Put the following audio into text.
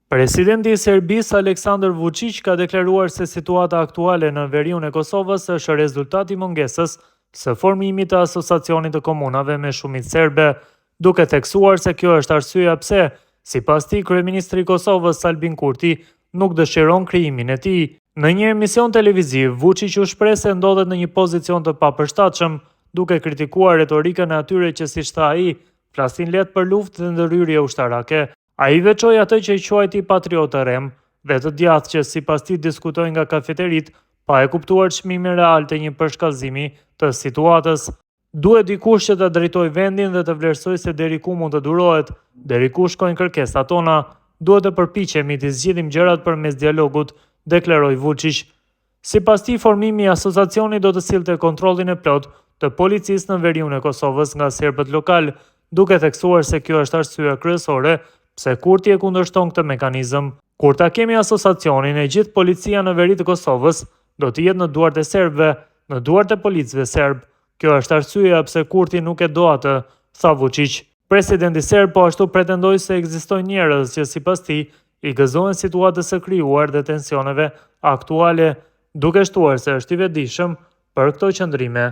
Presidenti i Serbisë Aleksandar Vučić ka deklaruar se situata aktuale në veriun e Kosovës është rezultati i mungesës së formimit të asociacionit të komunave me shumicë serbe, duke theksuar se kjo është arsyeja pse, sipas tij, kryeministri i Kosovës Albin Kurti nuk dëshiron krijimin e tij. Në një emision televiziv, Vučić u shpreh se ndodhet në një pozicion të papërshtatshëm, duke kritikuar retorikën e atyre që, siç tha ai, flasin lehtë për luftë dhe ndërhyrje ushtarake. Ai veçoi atë që i quajti patriotë rem dhe të djathtë që sipas tij diskutojnë nga kafeterit, pa e kuptuar çmimin real të një përshkallëzimi të situatës. Duhet dikush që të drejtojë vendin dhe të vlerësojë se deri ku mund të durohet, deri ku shkojnë kërkesat tona. Duhet të përpiqemi të zgjidhim gjërat përmes dialogut, deklaroi Vučić. Sipas tij, formimi i asociacionit do të sillte kontrollin e plotë të policisë në veriun e Kosovës nga serbët lokal, duke theksuar se kjo është arsyeja kryesore pse Kurti e kundërshton këtë mekanizëm. Kur ta kemi asociacionin, e gjithë policia në veri të Kosovës do të jetë në duart e serbëve, në duart e policëve serb. Kjo është arsyeja pse Kurti nuk e do atë, tha Vučić. Presidenti serb po ashtu pretendoi se ekzistojnë njerëz që sipas tij i gëzohen situatës së krijuar dhe tensioneve aktuale, duke shtuar se është i vetëdijshëm për këto qëndrime.